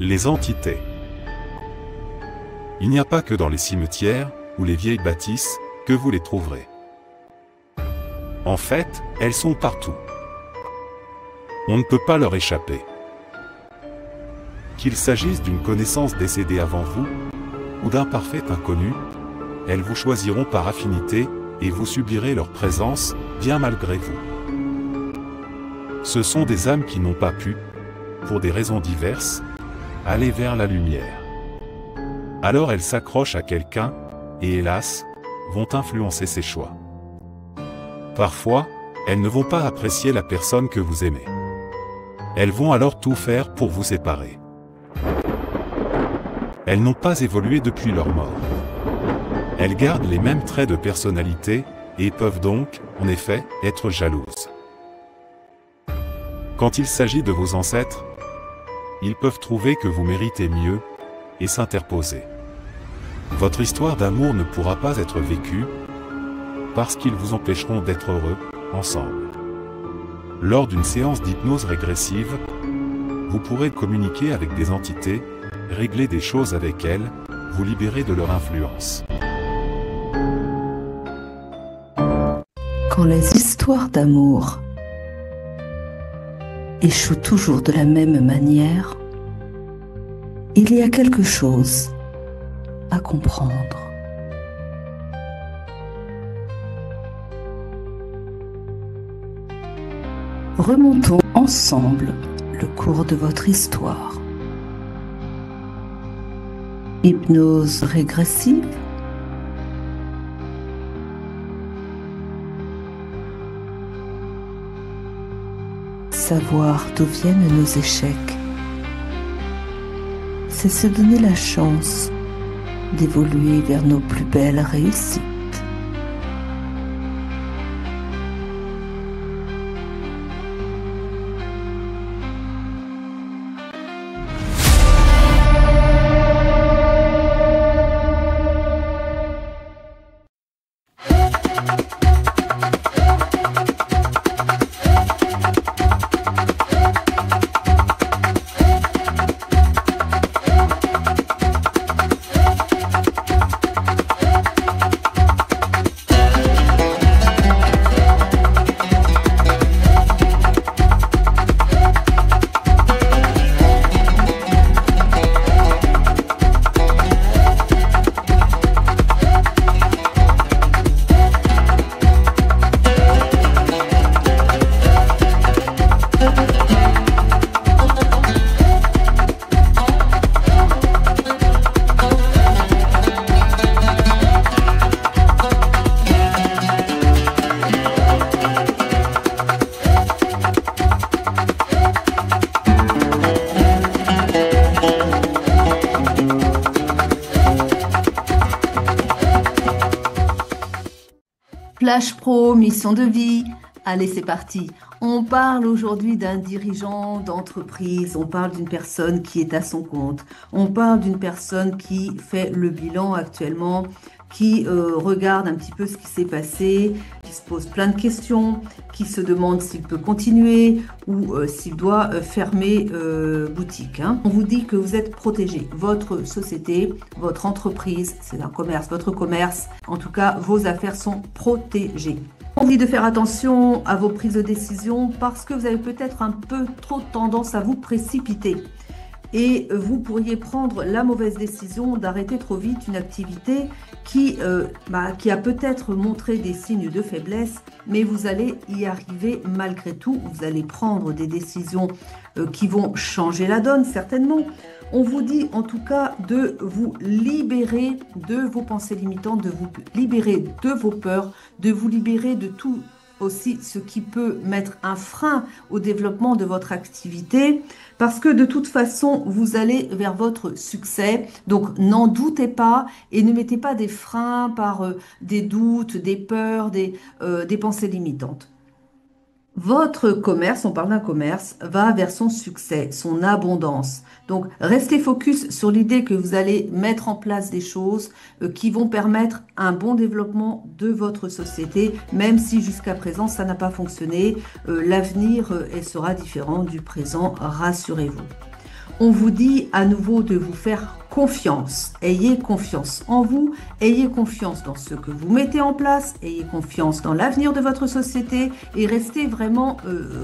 Les entités. Il n'y a pas que dans les cimetières ou les vieilles bâtisses que vous les trouverez. En fait, elles sont partout. On ne peut pas leur échapper. Qu'il s'agisse d'une connaissance décédée avant vous ou d'un parfait inconnu, elles vous choisiront par affinité et vous subirez leur présence, bien malgré vous. Ce sont des âmes qui n'ont pas pu, pour des raisons diverses, aller vers la lumière. Alors elles s'accrochent à quelqu'un, et hélas, vont influencer ses choix. Parfois, elles ne vont pas apprécier la personne que vous aimez. Elles vont alors tout faire pour vous séparer. Elles n'ont pas évolué depuis leur mort. Elles gardent les mêmes traits de personnalité, et peuvent donc, en effet, être jalouses. Quand il s'agit de vos ancêtres, ils peuvent trouver que vous méritez mieux, et s'interposer. Votre histoire d'amour ne pourra pas être vécue, parce qu'ils vous empêcheront d'être heureux, ensemble. Lors d'une séance d'hypnose régressive, vous pourrez communiquer avec des entités, régler des choses avec elles, vous libérer de leur influence. Quand les histoires d'amour échouent toujours de la même manière, il y a quelque chose à comprendre. Remontons ensemble le cours de votre histoire. Hypnose régressive, savoir d'où viennent nos échecs, c'est se donner la chance d'évoluer vers nos plus belles réussites. Flash Pro, mission de vie. Allez, c'est parti. On parle aujourd'hui d'un dirigeant d'entreprise, on parle d'une personne qui est à son compte, on parle d'une personne qui fait le bilan actuellement, qui regarde un petit peu ce qui s'est passé, qui se pose plein de questions, qui se demande s'il peut continuer ou s'il doit fermer boutique. On vous dit que vous êtes protégé. Votre société, votre entreprise, c'est un commerce, votre commerce, en tout cas, vos affaires sont protégées. On vous dit de faire attention à vos prises de décision parce que vous avez peut-être un peu trop tendance à vous précipiter. Et vous pourriez prendre la mauvaise décision d'arrêter trop vite une activité qui a peut-être montré des signes de faiblesse, mais vous allez y arriver malgré tout. Vous allez prendre des décisions qui vont changer la donne, certainement. On vous dit en tout cas de vous libérer de vos pensées limitantes, de vous libérer de vos peurs, de vous libérer de tout aussi ce qui peut mettre un frein au développement de votre activité, parce que de toute façon, vous allez vers votre succès. Donc, n'en doutez pas et ne mettez pas des freins par des doutes, des peurs, des pensées limitantes. Votre commerce, on parle d'un commerce, va vers son succès, son abondance. Donc, restez focus sur l'idée que vous allez mettre en place des choses qui vont permettre un bon développement de votre société, même si jusqu'à présent, ça n'a pas fonctionné. L'avenir sera différent du présent, rassurez-vous. On vous dit à nouveau de vous faire confiance. Ayez confiance en vous, ayez confiance dans ce que vous mettez en place, ayez confiance dans l'avenir de votre société et restez vraiment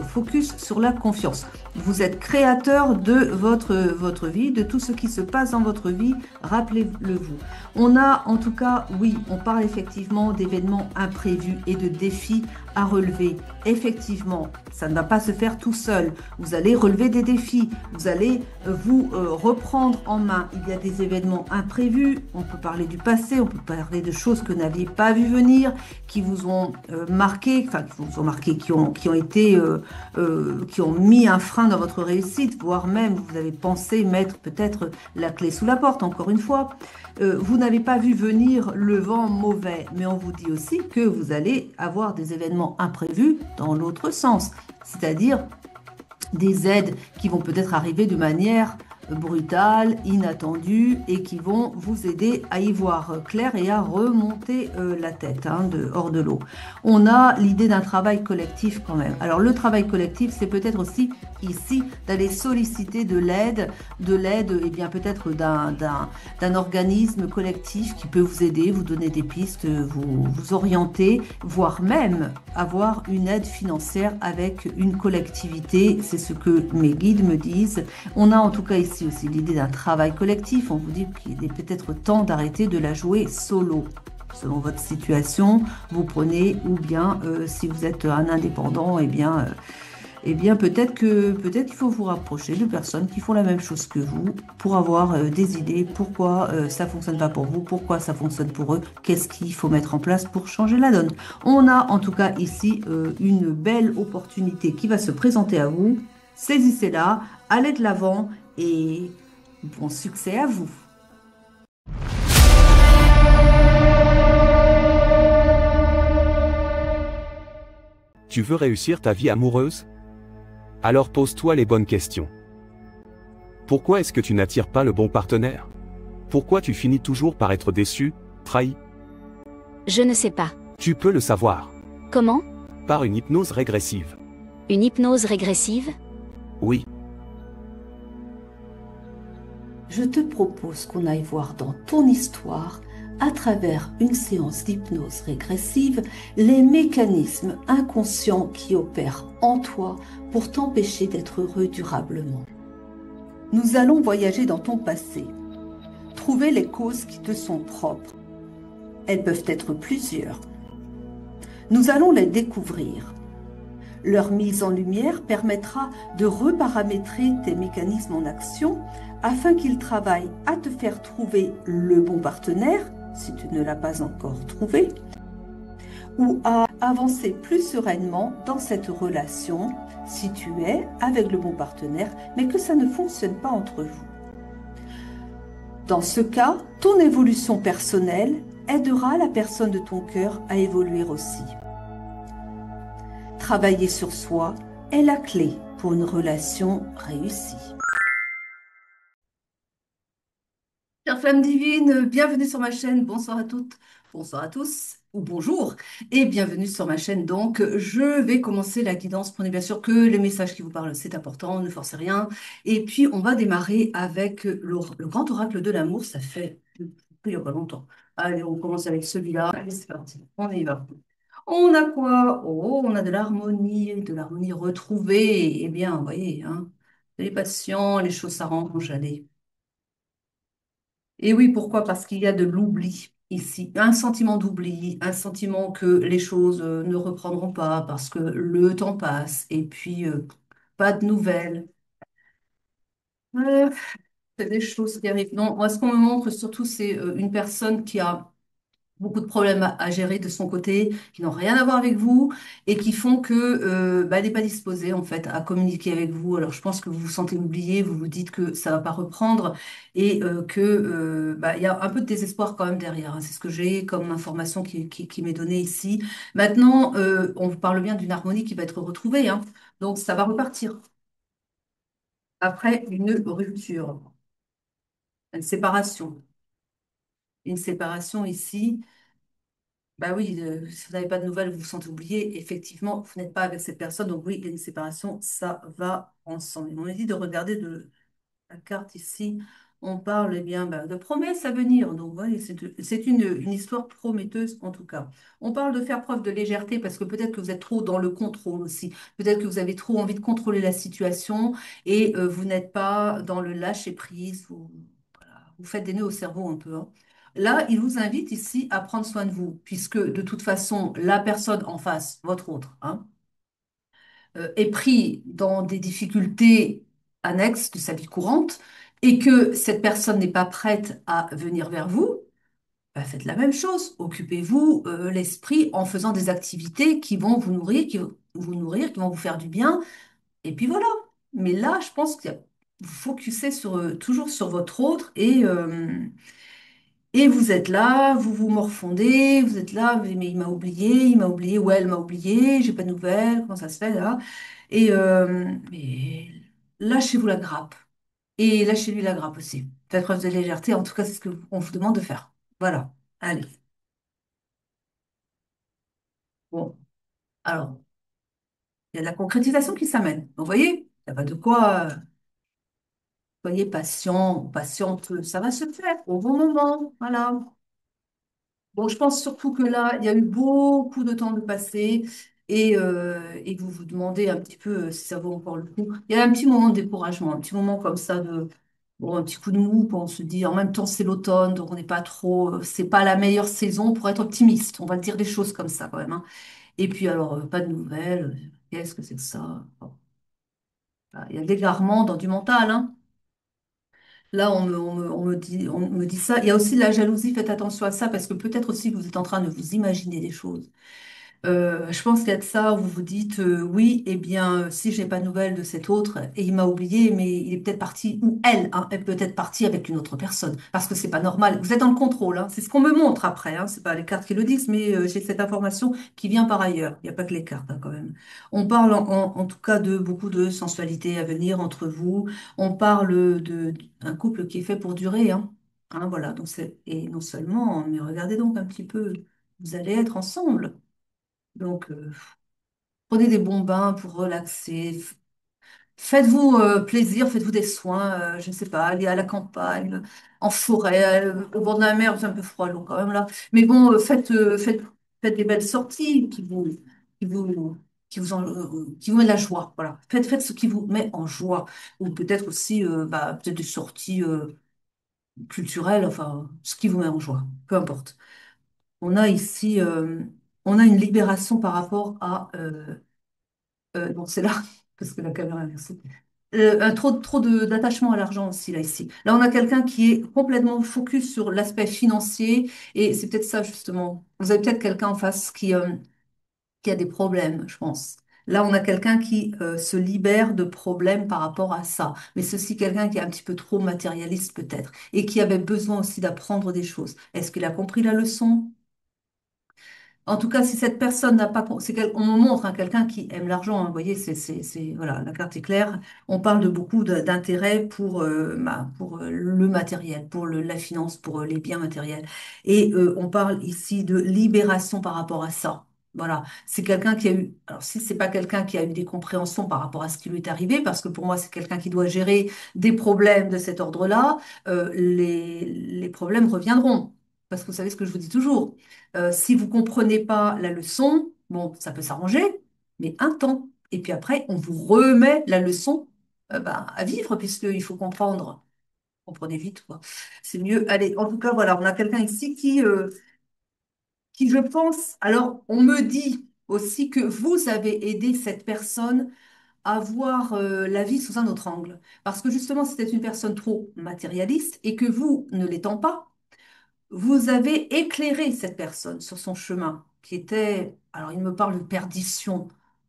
focus sur la confiance. Vous êtes créateur de votre vie, de tout ce qui se passe dans votre vie, rappelez-le vous. On a en tout cas, oui, on parle effectivement d'événements imprévus et de défis à relever. Effectivement, ça ne va pas se faire tout seul. Vous allez relever des défis, vous allez vous reprendre en main. Il y a des événements imprévus, on peut parler du passé, on peut parler de choses que vous n'aviez pas vu venir, qui vous ont marqué, enfin qui vous ont marqué, qui ont été, qui ont mis un frein dans votre réussite, voire même vous avez pensé mettre peut-être la clé sous la porte, encore une fois. Vous n'avez pas vu venir le vent mauvais, mais on vous dit aussi que vous allez avoir des événements imprévus dans l'autre sens, c'est-à-dire des aides qui vont peut-être arriver de manière brutale, inattendue et qui vont vous aider à y voir clair et à remonter la tête hors de l'eau. On a l'idée d'un travail collectif quand même. Alors le travail collectif, c'est peut-être aussi ici d'aller solliciter de l'aide et bien peut-être d'un organisme collectif qui peut vous aider, vous donner des pistes, vous orienter, voire même avoir une aide financière avec une collectivité. C'est ce que mes guides me disent. On a en tout cas ici aussi l'idée d'un travail collectif. On vous dit qu'il est peut-être temps d'arrêter de la jouer solo. Selon votre situation, vous prenez, ou bien si vous êtes un indépendant, eh bien peut-être qu'il faut vous rapprocher de personnes qui font la même chose que vous pour avoir des idées, pourquoi ça fonctionne pas pour vous, pourquoi ça fonctionne pour eux, qu'est-ce qu'il faut mettre en place pour changer la donne. On a en tout cas ici une belle opportunité qui va se présenter à vous. Saisissez-la, allez de l'avant et bon succès à vous. Tu veux réussir ta vie amoureuse? Alors pose-toi les bonnes questions. Pourquoi est-ce que tu n'attires pas le bon partenaire? Pourquoi tu finis toujours par être déçu, trahi? Je ne sais pas. Tu peux le savoir. Comment? Par une hypnose régressive. Une hypnose régressive? Oui. Je te propose qu'on aille voir dans ton histoire, à travers une séance d'hypnose régressive, les mécanismes inconscients qui opèrent en toi pour t'empêcher d'être heureux durablement. Nous allons voyager dans ton passé, trouver les causes qui te sont propres. Elles peuvent être plusieurs. Nous allons les découvrir. Leur mise en lumière permettra de reparamétrer tes mécanismes en action afin qu'ils travaillent à te faire trouver le bon partenaire, si tu ne l'as pas encore trouvé, ou à avancer plus sereinement dans cette relation, si tu es avec le bon partenaire, mais que ça ne fonctionne pas entre vous. Dans ce cas, ton évolution personnelle aidera la personne de ton cœur à évoluer aussi. Travailler sur soi est la clé pour une relation réussie. Chère flamme divine, bienvenue sur ma chaîne. Bonsoir à toutes, bonsoir à tous, ou bonjour, et bienvenue sur ma chaîne. Donc, je vais commencer la guidance. Prenez bien sûr que les messages qui vous parlent, c'est important, ne forcez rien. Et puis, on va démarrer avec le grand oracle de l'amour. Ça fait il n'y a pas longtemps. Allez, on commence avec celui-là. Allez, c'est parti, on y va. On a quoi? Oh, on a de l'harmonie retrouvée. Eh bien, vous voyez, hein, les patients, les choses s'arrangent, allez. Et oui, pourquoi? Parce qu'il y a de l'oubli ici, un sentiment d'oubli, un sentiment que les choses ne reprendront pas parce que le temps passe et puis pas de nouvelles. Euh, c'est des choses qui arrivent. Non, moi, ce qu'on me montre surtout, c'est une personne qui a beaucoup de problèmes à gérer de son côté, qui n'ont rien à voir avec vous et qui font que bah, elle n'est pas disposée en fait à communiquer avec vous. Alors je pense que vous vous sentez oublié, vous vous dites que ça va pas reprendre et que bah, il y a un peu de désespoir quand même derrière, hein. C'est ce que j'ai comme information qui m'est donnée ici. Maintenant, on vous parle bien d'une harmonie qui va être retrouvée, hein. Donc ça va repartir après une rupture, une séparation. Une séparation ici. Bah oui, si vous n'avez pas de nouvelles, vous vous sentez oublié. Effectivement, vous n'êtes pas avec cette personne. Donc oui, il y a une séparation, ça va ensemble. On m'a dit de regarder La carte ici, on parle eh bien de promesses à venir. Donc, voyez, c'est une histoire prometteuse en tout cas. On parle de faire preuve de légèreté parce que peut-être que vous êtes trop dans le contrôle aussi. Peut-être que vous avez trop envie de contrôler la situation et vous n'êtes pas dans le lâcher-prise. Vous faites des nœuds au cerveau un peu, hein. Là, il vous invite ici à prendre soin de vous, puisque de toute façon, la personne en face, votre autre, hein, est pris dans des difficultés annexes de sa vie courante et que cette personne n'est pas prête à venir vers vous, bah, faites la même chose. Occupez-vous l'esprit en faisant des activités qui vont vous nourrir, qui vont vous faire du bien. Et puis voilà. Mais là, je pense qu'il y a vous focussez sur, toujours sur votre autre et vous êtes là, vous vous morfondez, vous êtes là, mais il m'a oublié, ou elle m'a oublié, j'ai pas de nouvelles, comment ça se fait là? Mais lâchez-vous la grappe. Et lâchez-lui la grappe aussi. Faites preuve de légèreté, en tout cas, c'est ce qu'on vous demande de faire. Voilà. Allez. Bon. Alors, il y a de la concrétisation qui s'amène. Donc, vous voyez, il n'y a pas de quoi. Soyez patient, patiente, ça va se faire au bon moment. Voilà. Bon, je pense surtout que là, il y a eu beaucoup de temps de passé et vous vous demandez un petit peu si ça vaut encore le coup. Il y a un petit moment de découragement, un petit moment comme ça de, bon, un petit coup de mou, on se dit, en même temps, c'est l'automne, donc on n'est pas trop, c'est pas la meilleure saison pour être optimiste. On va dire des choses comme ça quand même, hein. Et puis alors, pas de nouvelles, qu'est-ce que c'est que ça? Bon, il y a l'égarement dans du mental, hein. Là, on me dit ça. Il y a aussi la jalousie, faites attention à ça, parce que peut-être aussi que vous êtes en train de vous imaginer des choses. Je pense qu'il y a de ça où vous vous dites oui, eh bien, si je n'ai pas de nouvelles de cet autre et il m'a oublié, mais il est peut-être parti, ou elle, hein, est peut-être partie avec une autre personne, parce que c'est pas normal. Vous êtes dans le contrôle, hein. C'est ce qu'on me montre après, hein. C'est pas les cartes qui le disent, mais j'ai cette information qui vient par ailleurs. Il n'y a pas que les cartes, hein, quand même. On parle en tout cas de beaucoup de sensualité à venir entre vous. On parle d'un couple qui est fait pour durer, hein. Hein, voilà. Donc et non seulement, mais regardez donc un petit peu, vous allez être ensemble. Donc, prenez des bons bains pour relaxer. Faites-vous plaisir, faites-vous des soins, je ne sais pas, allez à la campagne, en forêt, au bord de la mer, c'est un peu froid l'eau quand même là. Mais bon, faites des belles sorties qui vous, qui vous met de la joie. Voilà. Faites ce qui vous met en joie. Ou peut-être aussi peut-être des sorties culturelles, enfin, ce qui vous met en joie. Peu importe. On a ici, on a une libération par rapport à bon, c'est là, parce que la caméra est inversée. Trop d'attachement à l'argent aussi, là, ici. Là, on a quelqu'un qui est complètement focus sur l'aspect financier, et c'est peut-être ça, justement. Vous avez peut-être quelqu'un en face qui a des problèmes, je pense. Là, on a quelqu'un qui se libère de problèmes par rapport à ça. Mais c'est aussi quelqu'un qui est un petit peu trop matérialiste, peut-être, et qui avait besoin aussi d'apprendre des choses. Est-ce qu'il a compris la leçon? En tout cas, si cette personne n'a pas, on me montre hein, quelqu'un qui aime l'argent, hein, vous voyez, voilà, la carte est claire. On parle de beaucoup d'intérêt pour le matériel, pour la finance, pour les biens matériels. Et on parle ici de libération par rapport à ça. Voilà, c'est quelqu'un qui a eu, alors si c'est pas quelqu'un qui a eu des compréhensions par rapport à ce qui lui est arrivé, parce que pour moi c'est quelqu'un qui doit gérer des problèmes de cet ordre-là, les problèmes reviendront. Parce que vous savez ce que je vous dis toujours. Si vous comprenez pas la leçon, bon, ça peut s'arranger, mais un temps. Et puis après, on vous remet la leçon à vivre, puisqu'il faut comprendre. Comprenez vite, quoi. C'est mieux. Allez, en tout cas, voilà, on a quelqu'un ici qui, je pense, alors, on me dit aussi que vous avez aidé cette personne à voir la vie sous un autre angle. Parce que justement, c'était une personne trop matérialiste et que vous, ne l'étant pas, vous avez éclairé cette personne sur son chemin, qui était, alors il me parle de perdition.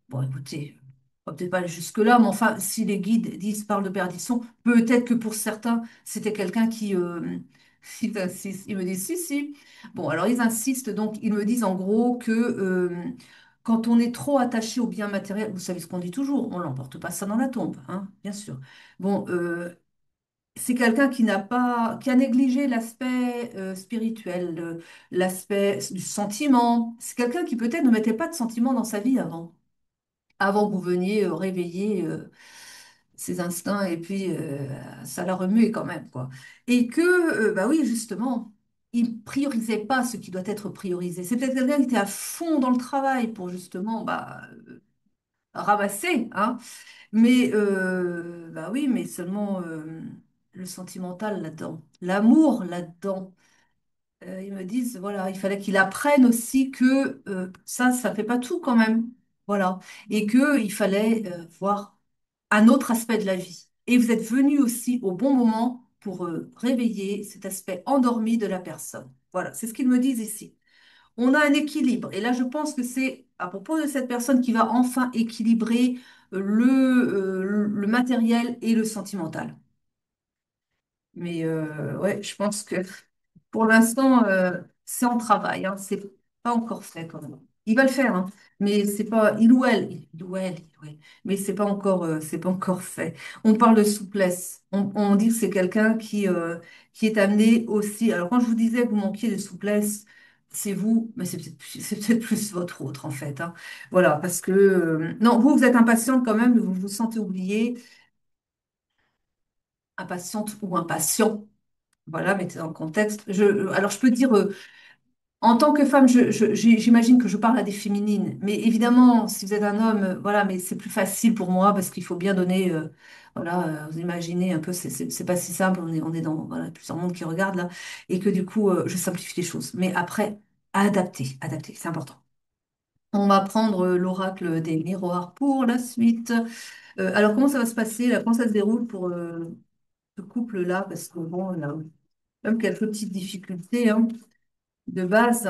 Bon, écoutez, on va peut-être pas aller jusque-là, mais enfin, si les guides parlent de perdition, peut-être que pour certains, c'était quelqu'un qui, ils insistent, ils me disent si, si. Bon, alors ils insistent, donc ils me disent en gros que quand on est trop attaché au bien matériel, vous savez ce qu'on dit toujours, on l'emporte pas ça dans la tombe, hein, bien sûr. Bon, c'est quelqu'un qui a négligé l'aspect spirituel, l'aspect du sentiment. C'est quelqu'un qui peut-être ne mettait pas de sentiment dans sa vie avant que vous veniez réveiller ses instincts et puis ça l'a remué quand même, quoi. Et que, bah oui, justement, il priorisait pas ce qui doit être priorisé. C'est peut-être quelqu'un qui était à fond dans le travail pour justement bah, ramasser, hein. Mais, bah oui, mais seulement le sentimental là-dedans, l'amour là-dedans. Ils me disent, voilà, il fallait qu'il apprenne aussi que ça fait pas tout quand même. Voilà. Et qu'il fallait voir un autre aspect de la vie. Et vous êtes venu aussi au bon moment pour réveiller cet aspect endormi de la personne. Voilà, c'est ce qu'ils me disent ici. On a un équilibre. Et là, je pense que c'est à propos de cette personne qui va enfin équilibrer le matériel et le sentimental. Mais ouais, je pense que pour l'instant, c'est en travail, hein, c'est pas encore fait quand même. Il va le faire, hein, mais c'est pas, mais c'est pas encore fait. On parle de souplesse. On dit que c'est quelqu'un qui est amené aussi. Alors quand je vous disais que vous manquiez de souplesse, c'est vous, mais c'est peut-être plus votre autre en fait, hein. Voilà, parce que non, vous êtes impatiente quand même, vous vous sentez oublié, impatiente ou impatient. Voilà, mettez dans le contexte. Alors, je peux dire, en tant que femme, j'imagine que je parle à des féminines. Mais évidemment, si vous êtes un homme, voilà, mais c'est plus facile pour moi parce qu'il faut bien donner, voilà, vous imaginez un peu, c'est pas si simple. On est dans, voilà, plusieurs mondes qui regardent là. Et que du coup, je simplifie les choses. Mais après, adapter, c'est important. On va prendre l'oracle des miroirs pour la suite. Alors, comment ça va se passer là? Comment ça se déroule pour ce couple-là? Parce que bon, là, même quelques petites difficultés hein, de base.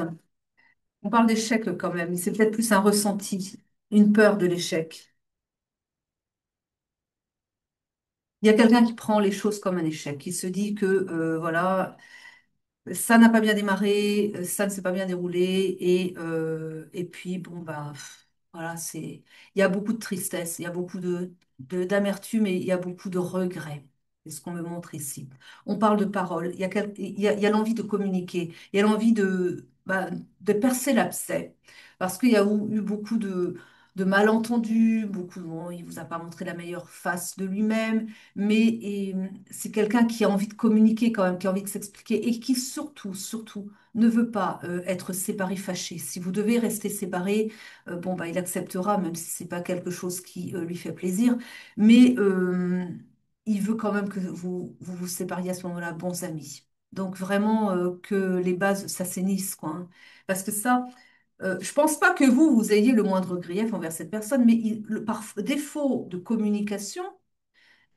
On parle d'échec quand même, mais c'est peut-être plus un ressenti, une peur de l'échec. Il y a quelqu'un qui prend les choses comme un échec, qui se dit que voilà, ça n'a pas bien démarré, ça ne s'est pas bien déroulé, et puis bon ben voilà, il y a beaucoup de tristesse, il y a beaucoup d'amertume et il y a beaucoup de regrets. C'est ce qu'on me montre ici. On parle de parole, il y a l'envie de communiquer, il y a l'envie de percer l'abcès, parce qu'il y a eu beaucoup de malentendus, bon, il vous a pas montré la meilleure face de lui-même, mais c'est quelqu'un qui a envie de communiquer quand même, qui a envie de s'expliquer et qui surtout, ne veut pas être séparé, fâché. Si vous devez rester séparé, bon, bah, il acceptera, même si c'est pas quelque chose qui lui fait plaisir, mais il veut quand même que vous sépariez à ce moment-là, bons amis. Donc vraiment que les bases s'assainissent, quoi, hein. Parce que ça, je pense pas que vous ayez le moindre grief envers cette personne, mais par défaut de communication,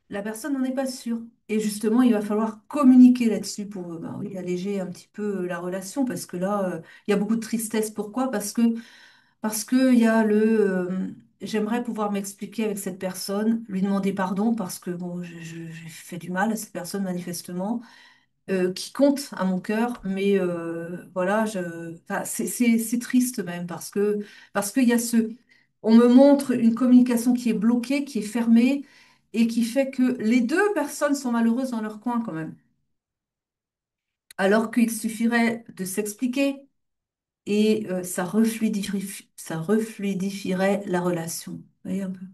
la personne n'en est pas sûre. Et justement, il va falloir communiquer là-dessus pour ben oui, alléger un petit peu la relation, parce que là, il y a beaucoup de tristesse. Pourquoi? Parce que il y a j'aimerais pouvoir m'expliquer avec cette personne, lui demander pardon, parce que bon, j'ai fait du mal à cette personne manifestement, qui compte à mon cœur, mais voilà, enfin, c'est triste même, parce qu'il y a on me montre une communication qui est bloquée, qui est fermée, et qui fait que les deux personnes sont malheureuses dans leur coin quand même. Alors qu'il suffirait de s'expliquer et ça refluidifierait la relation. Vous voyez un peu?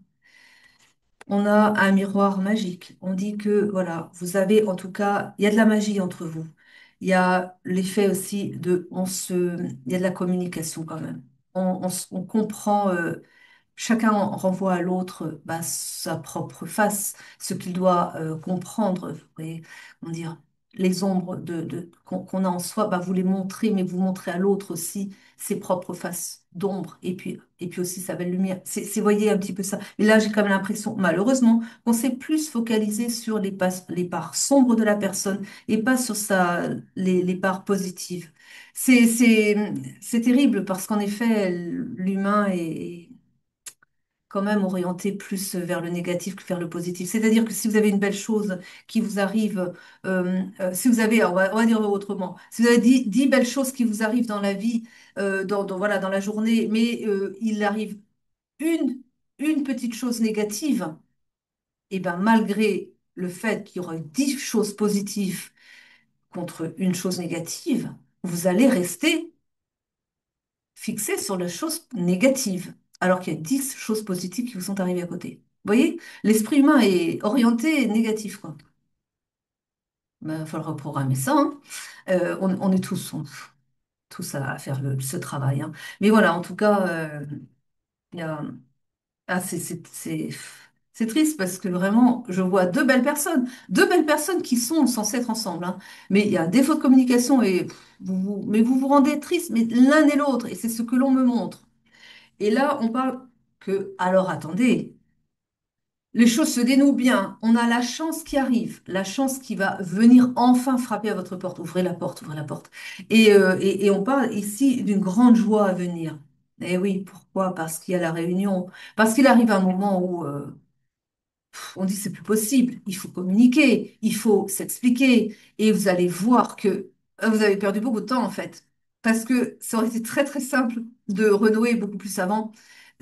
On a un miroir magique. On dit que, voilà, vous avez, en tout cas, il y a de la magie entre vous. Il y a l'effet aussi il y a de la communication quand même. On comprend, chacun renvoie à l'autre bah, sa propre face, ce qu'il doit comprendre. Vous voyez, on dire, les ombres qu'on a en soi, bah, vous les montrez, mais vous montrez à l'autre aussi ses propres faces d'ombre et puis aussi sa belle lumière. Vous voyez un petit peu ça. Et là, j'ai quand même l'impression, malheureusement, qu'on s'est plus focalisé sur les parts sombres de la personne et pas sur les parts positives. C'est, c'est, c'est terrible parce qu'en effet, l'humain est quand même orienté plus vers le négatif que vers le positif. C'est-à-dire que si vous avez une belle chose qui vous arrive, si vous avez, on va dire autrement, si vous avez 10 belles choses qui vous arrivent dans la vie, voilà, dans la journée, mais il arrive une, une petite chose négative, et ben malgré le fait qu'il y aura 10 choses positives contre une chose négative, vous allez rester fixé sur la chose négative, alors qu'il y a 10 choses positives qui vous sont arrivées à côté. voyez, l'esprit humain est orienté négatif, quoi. Il va falloir reprogrammer ça, hein. On est tous à faire ce travail, hein. Mais voilà, en tout cas, il y a, ah, c'est triste parce que vraiment, je vois deux belles personnes qui sont censées être ensemble, hein. Mais il y a un défaut de communication et mais vous vous rendez triste, mais l'un et l'autre, et c'est ce que l'on me montre. Et là, on parle que, alors attendez, les choses se dénouent bien. On a la chance qui arrive, la chance qui va venir enfin frapper à votre porte. Ouvrez la porte, ouvrez la porte. Et on parle ici d'une grande joie à venir. Eh oui, pourquoi? Parce qu'il y a la réunion. Parce qu'il arrive un moment où on dit c'est plus possible. Il faut communiquer, il faut s'expliquer. Et vous allez voir que vous avez perdu beaucoup de temps en fait. Parce que ça aurait été très très simple de renouer beaucoup plus avant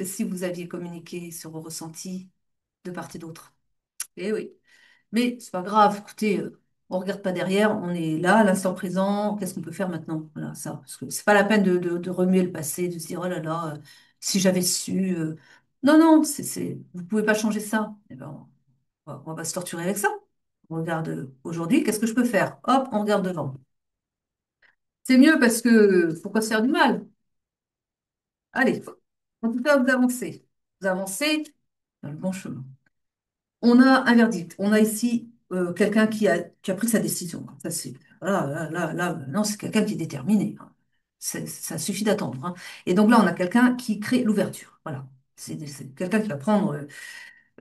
si vous aviez communiqué sur vos ressentis de part et d'autre. Eh oui. Mais c'est pas grave, écoutez, on regarde pas derrière, on est là, à l'instant présent, qu'est-ce qu'on peut faire maintenant? Voilà, ça. Parce que c'est pas la peine de remuer le passé, de se dire, oh là là, si j'avais su. Non, non, vous pouvez pas changer ça. Eh ben, on va pas se torturer avec ça. On regarde aujourd'hui, qu'est-ce que je peux faire? Hop, on regarde devant. C'est mieux parce que pourquoi se faire du mal? Allez, en tout cas, vous avancez. Vous avancez dans le bon chemin. On a un verdict. On a ici quelqu'un qui a pris sa décision. Ça, c'est, non, c'est quelqu'un qui est déterminé, hein. Ça suffit d'attendre, hein. Et donc là, on a quelqu'un qui crée l'ouverture. Voilà. C'est quelqu'un qui va prendre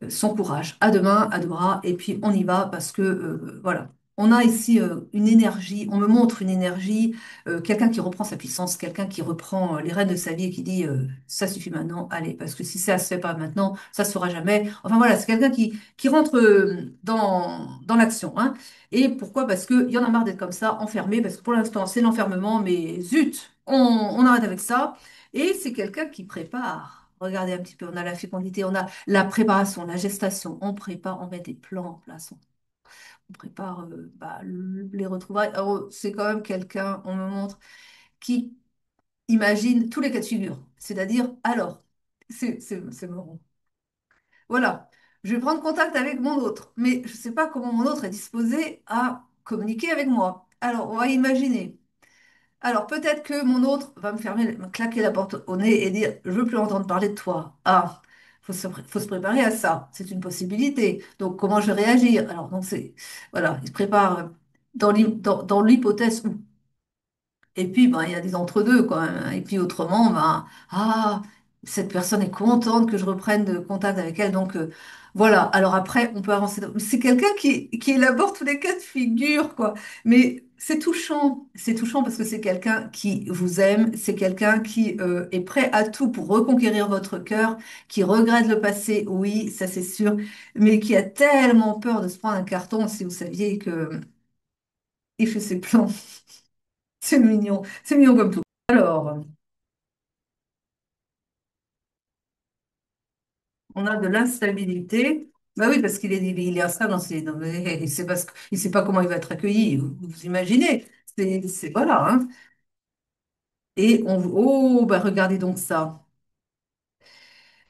son courage à deux bras, et puis on y va parce que, voilà. On a ici une énergie, on me montre une énergie, quelqu'un qui reprend sa puissance, quelqu'un qui reprend les rênes de sa vie et qui dit ça suffit maintenant, allez, parce que si ça se fait pas maintenant, ça se fera jamais. Enfin voilà, c'est quelqu'un qui rentre dans l'action, hein. Et pourquoi? Parce qu'il y en a marre d'être comme ça, enfermé, parce que pour l'instant c'est l'enfermement, mais zut, on arrête avec ça. Et c'est quelqu'un qui prépare. Regardez un petit peu, on a la fécondité, on a la préparation, la gestation, on prépare, on met des plans en place, on prépare les retrouvailles. Alors, c'est quand même quelqu'un, on me montre, qui imagine tous les cas de figure. C'est-à-dire, alors, c'est marrant. Voilà, je vais prendre contact avec mon autre, mais je ne sais pas comment mon autre est disposé à communiquer avec moi. Alors, on va imaginer. Alors peut-être que mon autre va me claquer la porte au nez et dire, je veux plus entendre parler de toi. Ah, faut se préparer à ça. C'est une possibilité. Donc comment je vais réagir? Alors donc voilà, il se prépare dans l'hypothèse où. Et puis, ben, il y a des entre-deux quand même, hein. Et puis autrement, ben, ah, cette personne est contente que je reprenne de contact avec elle. Donc voilà. Alors après, on peut avancer. C'est quelqu'un qui élabore tous les cas de figure, quoi. Mais c'est touchant. C'est touchant parce que c'est quelqu'un qui vous aime. C'est quelqu'un qui est prêt à tout pour reconquérir votre cœur, qui regrette le passé, oui, ça c'est sûr, mais qui a tellement peur de se prendre un carton, si vous saviez que il fait ses plans. C'est mignon. C'est mignon comme tout. Alors, on a de l'instabilité. Bah oui, parce il est instable dans ses, il sait pas il sait pas comment il va être accueilli. Vous imaginez? Voilà, hein. Et oh, bah regardez donc ça.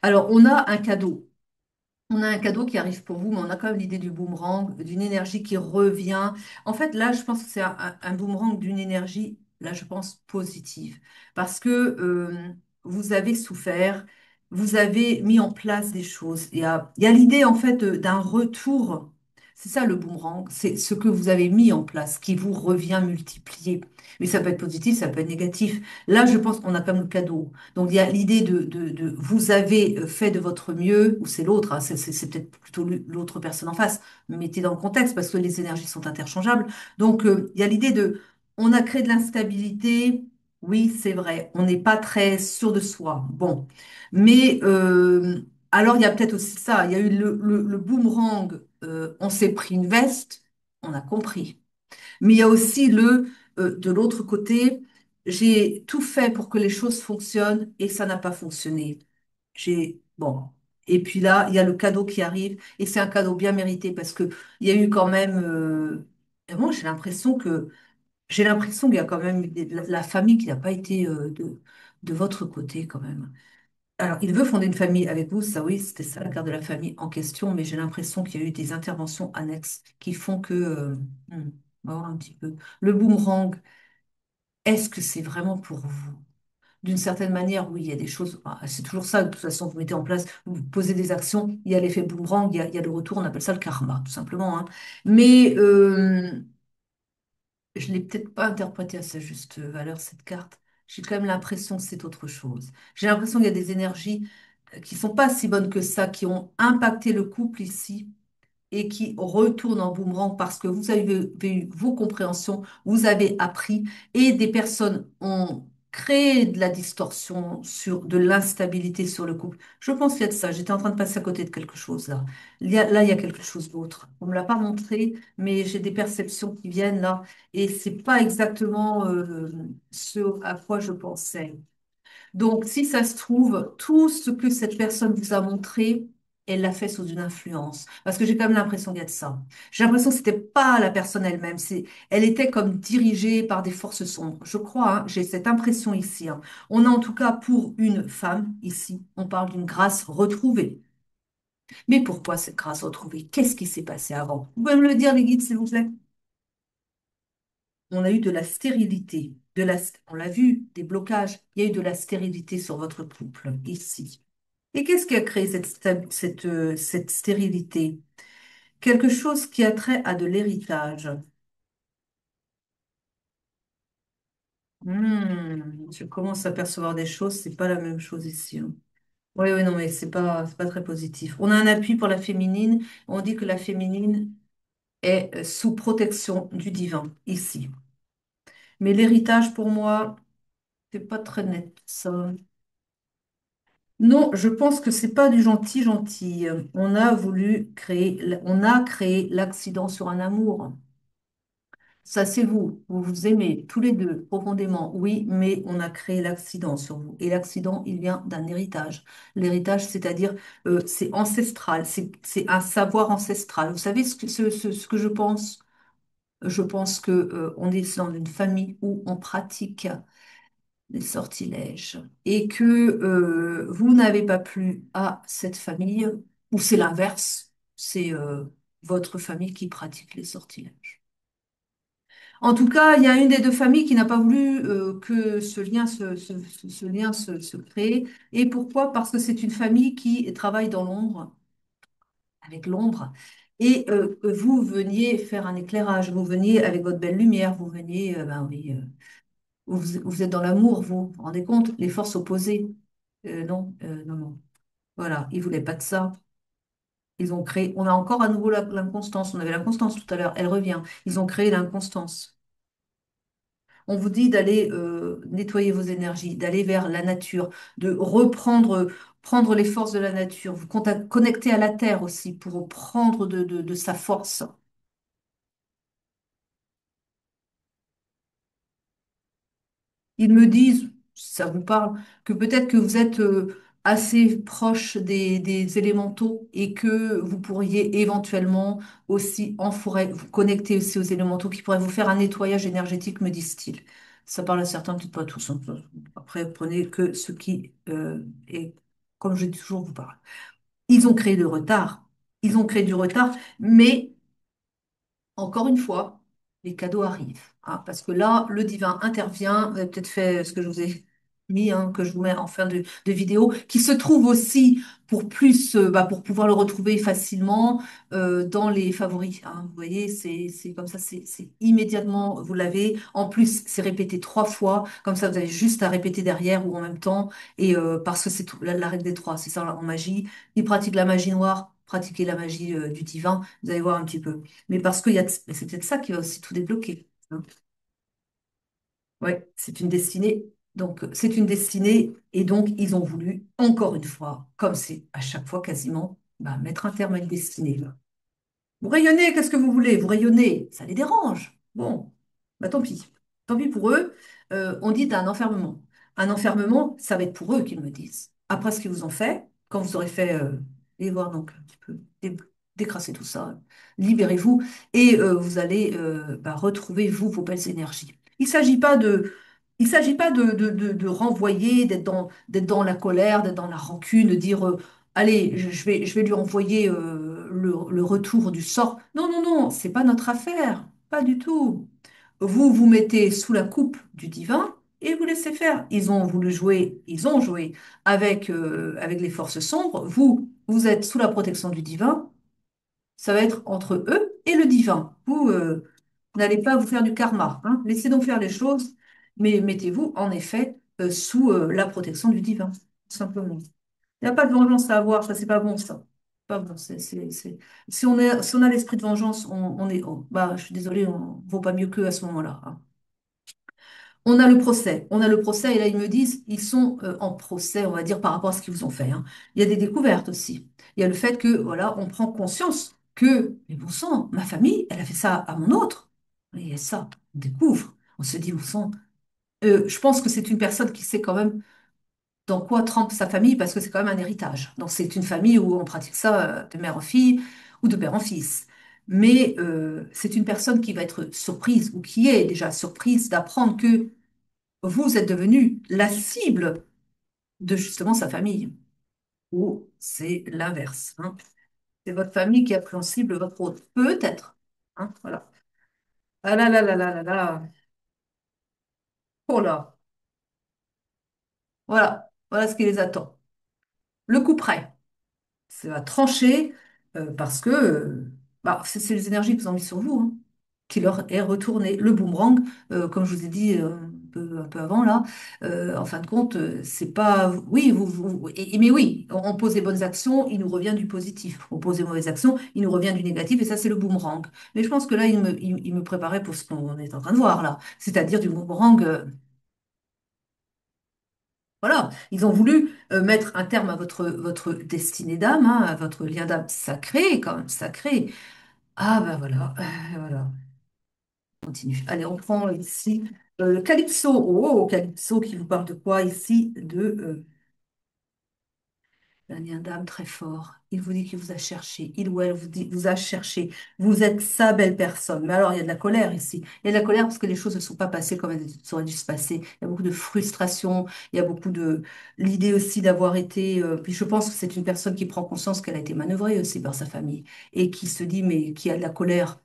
Alors, on a un cadeau. On a un cadeau qui arrive pour vous, mais on a quand même l'idée du boomerang, d'une énergie qui revient. En fait, là, je pense que c'est un boomerang d'une énergie, là, je pense, positive. Parce que vous avez souffert, vous avez mis en place des choses. Il y a l'idée, en fait, d'un retour. C'est ça le boomerang, c'est ce que vous avez mis en place qui vous revient multiplié. Mais ça peut être positif, ça peut être négatif. Là, je pense qu'on a comme le cadeau. Donc, il y a l'idée vous avez fait de votre mieux, ou c'est l'autre, hein, c'est peut-être plutôt l'autre personne en face, mettez dans le contexte parce que les énergies sont interchangeables. Donc, il y a l'idée on a créé de l'instabilité, oui, c'est vrai, on n'est pas très sûr de soi. Bon, mais alors, il y a peut-être aussi ça, il y a eu le boomerang, on s'est pris une veste, on a compris. Mais il y a aussi de l'autre côté, j'ai tout fait pour que les choses fonctionnent et ça n'a pas fonctionné. Bon. Et puis là, il y a le cadeau qui arrive et c'est un cadeau bien mérité parce que il y a eu quand même, et moi j'ai l'impression qu'il y a quand même la famille qui n'a pas été de votre côté quand même. Alors, il veut fonder une famille avec vous, ça oui, c'était ça la carte de la famille en question, mais j'ai l'impression qu'il y a eu des interventions annexes qui font que, on va voir un petit peu. Le boomerang, est-ce que c'est vraiment pour vous? D'une certaine manière, oui, il y a des choses, c'est toujours ça, de toute façon, vous mettez en place, vous posez des actions, il y a l'effet boomerang, il y a le retour, on appelle ça le karma, tout simplement, hein. Mais je ne l'ai peut-être pas interprété à sa juste valeur, cette carte. J'ai quand même l'impression que c'est autre chose. J'ai l'impression qu'il y a des énergies qui sont pas si bonnes que ça, qui ont impacté le couple ici et qui retournent en boomerang parce que vous avez eu vos compréhensions, vous avez appris et des personnes ont créé de la distorsion sur de l'instabilité sur le couple. Je pense qu'il y a de ça. J'étais en train de passer à côté de quelque chose là. Là, il y a quelque chose d'autre. On me l'a pas montré, mais j'ai des perceptions qui viennent là et c'est pas exactement ce à quoi je pensais. Donc, si ça se trouve, tout ce que cette personne vous a montré, elle l'a fait sous une influence. Parce que j'ai quand même l'impression qu'il y a de ça. J'ai l'impression que c'était pas la personne elle-même. Elle était comme dirigée par des forces sombres. Je crois, hein, j'ai cette impression ici, hein. On a en tout cas pour une femme, ici, on parle d'une grâce retrouvée. Mais pourquoi cette grâce retrouvée? Qu'est-ce qui s'est passé avant? Vous pouvez me le dire, les guides, s'il vous plaît? On a eu de la stérilité, on l'a vu, des blocages. Il y a eu de la stérilité sur votre couple, ici. Et qu'est-ce qui a créé cette stérilité? Quelque chose qui a trait à de l'héritage. Je commence à percevoir des choses, c'est pas la même chose ici, hein. Oui, oui, non, mais c'est pas très positif. On a un appui pour la féminine. On dit que la féminine est sous protection du divin, ici. Mais l'héritage, pour moi, c'est pas très net, ça. Non, je pense que c'est pas du gentil gentil. On a créé l'accident sur un amour. Ça, c'est vous. Vous vous aimez tous les deux profondément, oui, mais on a créé l'accident sur vous. Et l'accident, il vient d'un héritage. L'héritage, c'est-à-dire, c'est ancestral, c'est un savoir ancestral. Vous savez ce que je pense? Je pense que, on est dans une famille où on pratique des sortilèges et que vous n'avez pas plu à cette famille, ou c'est l'inverse, c'est votre famille qui pratique les sortilèges. En tout cas, il y a une des deux familles qui n'a pas voulu que ce lien ce lien se crée. Et pourquoi? Parce que c'est une famille qui travaille dans l'ombre, avec l'ombre. Et vous veniez faire un éclairage, vous veniez avec votre belle lumière, vous veniez, ben oui, vous êtes dans l'amour, vous rendez compte? Les forces opposées. Non, non, non. Voilà, ils voulaient pas de ça. Ils ont créé, on a encore à nouveau l'inconstance. On avait l'inconstance tout à l'heure, elle revient. Ils ont créé l'inconstance. On vous dit d'aller nettoyer vos énergies, d'aller vers la nature, de prendre les forces de la nature, vous connecter à la terre aussi pour prendre de sa force. Ils me disent, si ça vous parle, que peut-être que vous êtes assez proche des élémentaux et que vous pourriez éventuellement aussi en forêt vous connecter aussi aux élémentaux qui pourraient vous faire un nettoyage énergétique, me disent-ils. Ça parle à certains, peut-être pas à tous, hein. Après, prenez que ce qui est, comme je dis toujours, vous parle. Ils ont créé du retard. Ils ont créé du retard, mais encore une fois, les cadeaux arrivent, hein, parce que là, le divin intervient. Vous avez peut-être fait ce que je vous ai mis, hein, que je vous mets en fin de vidéo, qui se trouve aussi pour plus, pour pouvoir le retrouver facilement dans les favoris, hein. Vous voyez, c'est comme ça, c'est immédiatement, vous l'avez. En plus, c'est répété 3 fois, comme ça, vous avez juste à répéter derrière ou en même temps, et parce que c'est la règle des trois, c'est ça en magie. Ils pratiquent la magie noire, pratiquez la magie du divin, vous allez voir un petit peu. Mais parce que mais c'est peut-être ça qui va aussi tout débloquer, hein. Ouais, c'est une destinée. Donc, c'est une destinée. Et donc, ils ont voulu, encore une fois, comme c'est à chaque fois quasiment, bah, mettre un terme à une destinée. Vous rayonnez, qu'est-ce que vous voulez? Vous rayonnez, ça les dérange. Bon, bah tant pis. Tant pis pour eux. On dit un enfermement. Un enfermement, ça va être pour eux qu'ils me disent. Après ce qu'ils vous ont fait, quand vous aurez fait, et voir donc un petit peu décrasser tout ça, libérez-vous et vous allez retrouver, vous, vos belles énergies. Il ne s'agit pas Il ne s'agit pas de renvoyer, d'être dans la colère, d'être dans la rancune, de dire allez, je vais lui envoyer le retour du sort. Non, non, non, c'est pas notre affaire, pas du tout. Vous vous mettez sous la coupe du divin et vous laissez faire. Ils ont voulu jouer, ils ont joué avec les forces sombres. Vous êtes sous la protection du divin. Ça va être entre eux et le divin. Vous n'allez pas vous faire du karma, hein. Laissez donc faire les choses, mais mettez-vous en effet sous la protection du divin, tout simplement. Il n'y a pas de vengeance à avoir, ça c'est pas bon ça. Pas bon, si on a l'esprit de vengeance, bah, je suis désolée, on vaut pas mieux qu'eux à ce moment-là, hein. On a le procès, et là ils me disent, ils sont en procès, on va dire, par rapport à ce qu'ils vous ont fait, hein. Il y a des découvertes aussi. Il y a le fait que, voilà, on prend conscience que, mais bon sang, ma famille, elle a fait ça à mon autre. Et ça, on découvre. On se dit, bon sang, je pense que c'est une personne qui sait quand même dans quoi trempe sa famille, parce que c'est quand même un héritage. Donc c'est une famille où on pratique ça de mère en fille ou de père en fils. Mais c'est une personne qui va être surprise, ou qui est déjà surprise d'apprendre que vous êtes devenu la cible de justement sa famille. Ou c'est l'inverse, hein. C'est votre famille qui a pris en cible votre autre. Peut-être, hein, voilà. Ah là là là là là là. Oh là. Voilà. Voilà ce qui les attend. Le coup près. Ça va trancher parce que bah, c'est les énergies qu'ils ont mis sur vous, hein, qui leur est retourné. Le boomerang, comme je vous ai dit un peu avant là, en fin de compte, c'est pas. Oui, mais oui, on pose des bonnes actions, il nous revient du positif. On pose des mauvaises actions, il nous revient du négatif, et ça, c'est le boomerang. Mais je pense que là, il me préparait pour ce qu'on est en train de voir là, c'est-à-dire du boomerang. Voilà, ils ont voulu mettre un terme à votre destinée d'âme, hein, à votre lien d'âme sacré, quand même sacré. Ah ben voilà, voilà, on continue. Allez, on prend ici le Calypso. Oh, Calypso qui vous parle de quoi ici? Un lien d'âme très fort. Il vous dit qu'il vous a cherché. Il ou elle vous a cherché. Vous êtes sa belle personne. Mais alors, il y a de la colère ici. Il y a de la colère parce que les choses ne sont pas passées comme elles auraient dû se passer. Il y a beaucoup de frustration. Il y a beaucoup de... L'idée aussi d'avoir été... puis je pense que c'est une personne qui prend conscience qu'elle a été manœuvrée aussi par sa famille et qui se dit, mais qui a de la colère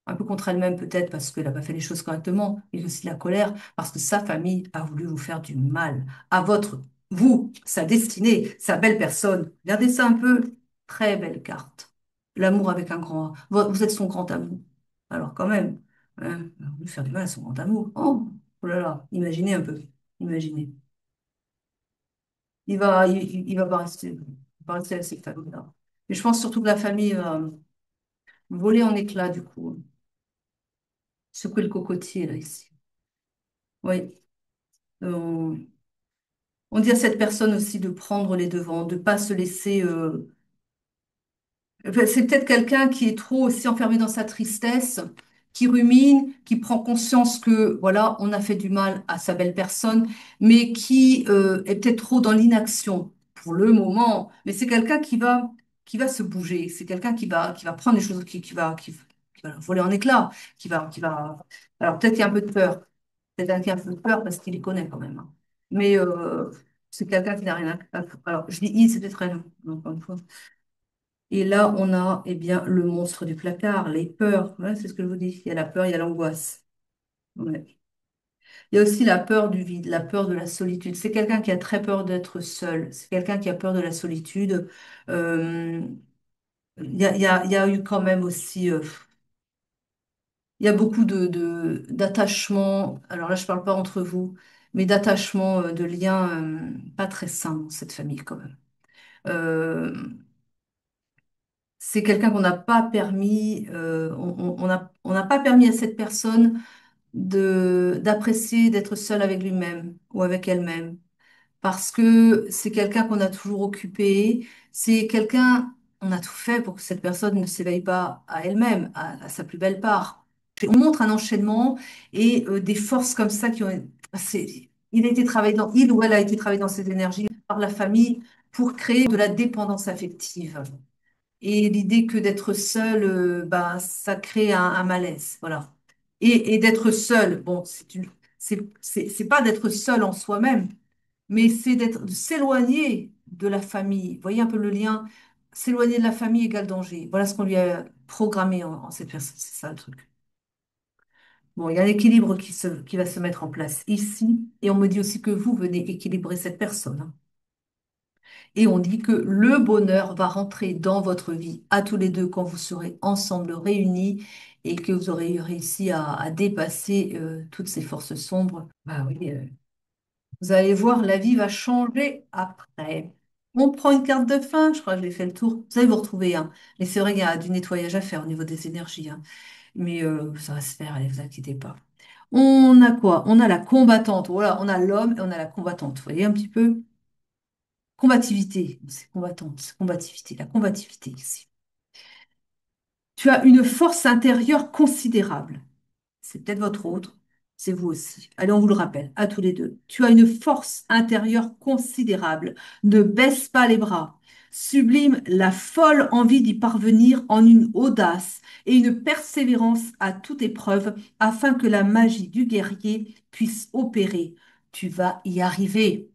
un peu contre elle-même peut-être parce qu'elle n'a pas fait les choses correctement, mais aussi la colère parce que sa famille a voulu vous faire du mal à vous, sa destinée, sa belle personne. Regardez ça un peu. Très belle carte. L'amour avec un grand A. Vous êtes son grand amour. Alors quand même, hein, elle a voulu faire du mal à son grand amour. Oh, oh là là, imaginez un peu. Imaginez. Il va pas rester avec cette famille-là. Mais je pense surtout que la famille va voler en éclats du coup. Secouer le cocotier là ici. Oui. Euh, on dit à cette personne aussi de prendre les devants, de pas se laisser. Enfin, c'est peut-être quelqu'un qui est trop aussi enfermé dans sa tristesse, qui rumine, qui prend conscience que voilà, on a fait du mal à sa belle personne, mais qui est peut-être trop dans l'inaction pour le moment. Mais c'est quelqu'un qui va se bouger. C'est quelqu'un qui va prendre les choses, qui va voler en éclats, qui va. Alors peut-être qu'il y a un peu de peur. Peut-être qu'il y a un peu de peur parce qu'il les connaît quand même, hein. Mais c'est quelqu'un qui n'a rien à... Alors, je dis il, c'est peut-être elle, encore une fois. Et là, on a eh bien, le monstre du placard, les peurs. Ouais, c'est ce que je vous dis. Il y a la peur, il y a l'angoisse. Ouais. Il y a aussi la peur du vide, la peur de la solitude. C'est quelqu'un qui a très peur d'être seul. C'est quelqu'un qui a peur de la solitude. Euh, il y a eu quand même aussi... il y a beaucoup d'attachements. Alors là, je ne parle pas entre vous, mais d'attachements, de liens pas très sains dans cette famille quand même. Euh, c'est quelqu'un qu'on n'a pas permis, on n'a pas permis à cette personne d'apprécier d'être seule avec lui-même ou avec elle-même. Parce que c'est quelqu'un qu'on a toujours occupé, c'est quelqu'un, on a tout fait pour que cette personne ne s'éveille pas à elle-même, à sa plus belle part. Et on montre un enchaînement et des forces comme ça qui ont... il ou elle a été travaillé dans cette énergie par la famille pour créer de la dépendance affective. Et l'idée que d'être seul, bah, ça crée un malaise, voilà. Et d'être seul, bon, C'est pas d'être seul en soi-même, mais c'est de s'éloigner de la famille. Vous voyez un peu le lien? S'éloigner de la famille égale danger. Voilà ce qu'on lui a programmé en cette personne. C'est ça le truc. Bon, il y a un équilibre qui va se mettre en place ici. Et on me dit aussi que vous venez équilibrer cette personne, hein. Et on dit que le bonheur va rentrer dans votre vie à tous les deux quand vous serez ensemble réunis et que vous aurez réussi à dépasser toutes ces forces sombres. Bah oui, vous allez voir, la vie va changer après. On prend une carte de fin, je crois que j'ai fait le tour. Vous allez vous retrouver, hein. Mais c'est vrai qu'il y a du nettoyage à faire au niveau des énergies, hein. Mais ça va se faire, allez, vous inquiétez pas. On a quoi? On a la combattante. Voilà, on a l'homme et on a la combattante. Vous voyez un petit peu? Combativité. C'est combattante, c'est combativité. La combativité ici. Tu as une force intérieure considérable. C'est peut-être votre autre, c'est vous aussi. Allez, on vous le rappelle, à tous les deux. Tu as une force intérieure considérable. Ne baisse pas les bras. Sublime la folle envie d'y parvenir en une audace et une persévérance à toute épreuve afin que la magie du guerrier puisse opérer. Tu vas y arriver.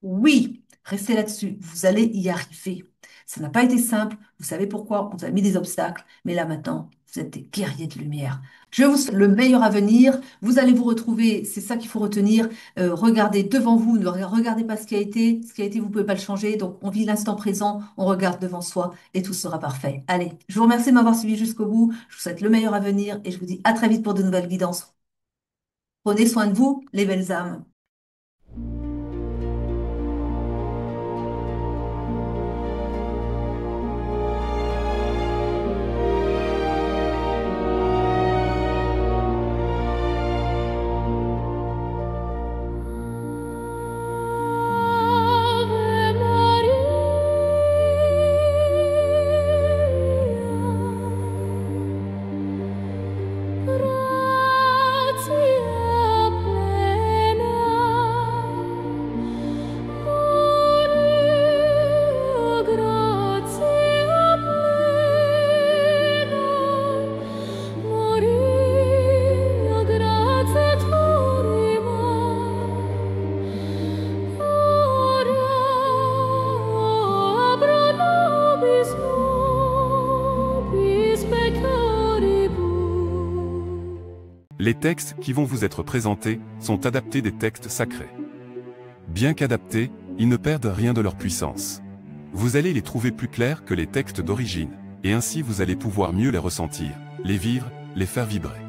Oui, restez là-dessus. Vous allez y arriver. Ça n'a pas été simple. Vous savez pourquoi? On vous a mis des obstacles. Mais là maintenant, vous êtes des guerriers de lumière. Je vous souhaite le meilleur avenir. Vous allez vous retrouver. C'est ça qu'il faut retenir. Regardez devant vous. Ne regardez pas ce qui a été. Ce qui a été, vous ne pouvez pas le changer. Donc, on vit l'instant présent. On regarde devant soi et tout sera parfait. Allez, je vous remercie de m'avoir suivi jusqu'au bout. Je vous souhaite le meilleur avenir et je vous dis à très vite pour de nouvelles guidances. Prenez soin de vous, les belles âmes. Les textes qui vont vous être présentés sont adaptés des textes sacrés. Bien qu'adaptés, ils ne perdent rien de leur puissance. Vous allez les trouver plus clairs que les textes d'origine, et ainsi vous allez pouvoir mieux les ressentir, les vivre, les faire vibrer.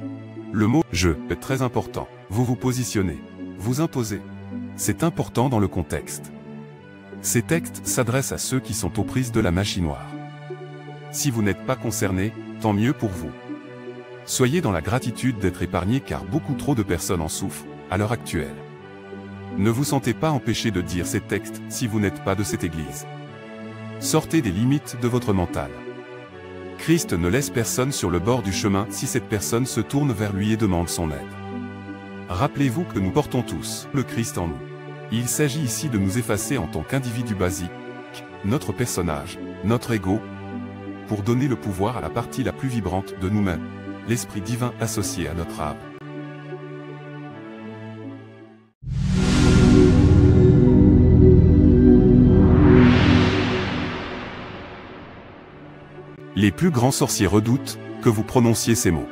Le mot « je » est très important. Vous vous positionnez, vous imposez. C'est important dans le contexte. Ces textes s'adressent à ceux qui sont aux prises de la magie noire. Si vous n'êtes pas concerné, tant mieux pour vous. Soyez dans la gratitude d'être épargné car beaucoup trop de personnes en souffrent, à l'heure actuelle. Ne vous sentez pas empêché de dire ces textes si vous n'êtes pas de cette église. Sortez des limites de votre mental. Christ ne laisse personne sur le bord du chemin si cette personne se tourne vers lui et demande son aide. Rappelez-vous que nous portons tous le Christ en nous. Il s'agit ici de nous effacer en tant qu'individu basique, notre personnage, notre ego, pour donner le pouvoir à la partie la plus vibrante de nous-mêmes, l'esprit divin associé à notre âme. Les plus grands sorciers redoutent que vous prononciez ces mots.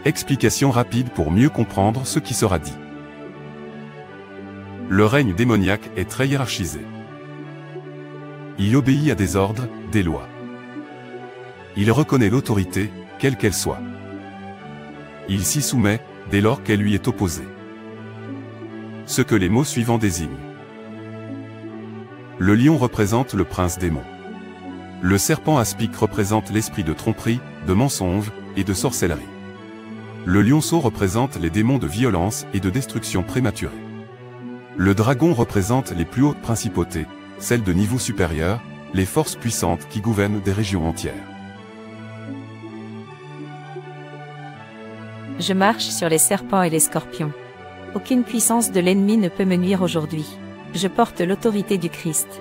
Explication rapide pour mieux comprendre ce qui sera dit. Le règne démoniaque est très hiérarchisé. Il obéit à des ordres, des lois. Il reconnaît l'autorité, quelle qu'elle soit. Il s'y soumet, dès lors qu'elle lui est opposée. Ce que les mots suivants désignent. Le lion représente le prince démon. Le serpent aspic représente l'esprit de tromperie, de mensonge et de sorcellerie. Le lionceau représente les démons de violence et de destruction prématurée. Le dragon représente les plus hautes principautés, celles de niveau supérieur, les forces puissantes qui gouvernent des régions entières. Je marche sur les serpents et les scorpions. Aucune puissance de l'ennemi ne peut me nuire aujourd'hui. Je porte l'autorité du Christ.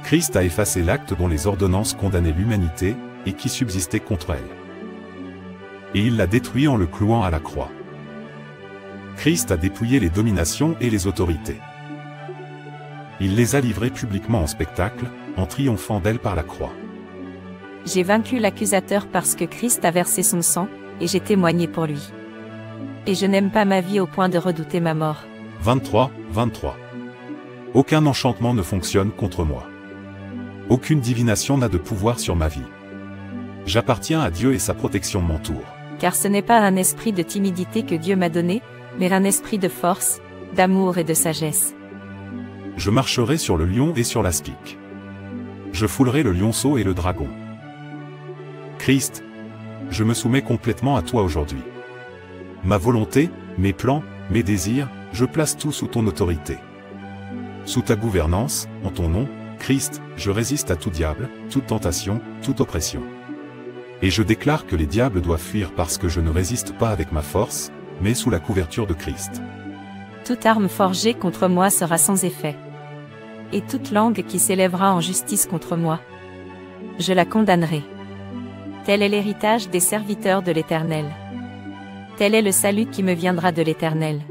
Christ a effacé l'acte dont les ordonnances condamnaient l'humanité et qui subsistait contre elle. et il l'a détruit en le clouant à la croix. Christ a dépouillé les dominations et les autorités. Il les a livrées publiquement en spectacle, en triomphant d'elles par la croix. J'ai vaincu l'accusateur parce que Christ a versé son sang, et j'ai témoigné pour lui. Et je n'aime pas ma vie au point de redouter ma mort. 23, 23. Aucun enchantement ne fonctionne contre moi. Aucune divination n'a de pouvoir sur ma vie. J'appartiens à Dieu et sa protection m'entoure. Car ce n'est pas un esprit de timidité que Dieu m'a donné, mais un esprit de force, d'amour et de sagesse. Je marcherai sur le lion et sur l'aspic. Je foulerai le lionceau et le dragon. Christ, je me soumets complètement à toi aujourd'hui. Ma volonté, mes plans, mes désirs, je place tout sous ton autorité. Sous ta gouvernance, en ton nom, Christ, je résiste à tout diable, toute tentation, toute oppression. Et je déclare que les diables doivent fuir parce que je ne résiste pas avec ma force, mais sous la couverture de Christ. Toute arme forgée contre moi sera sans effet. Et toute langue qui s'élèvera en justice contre moi, je la condamnerai. Tel est l'héritage des serviteurs de l'Éternel. Tel est le salut qui me viendra de l'Éternel.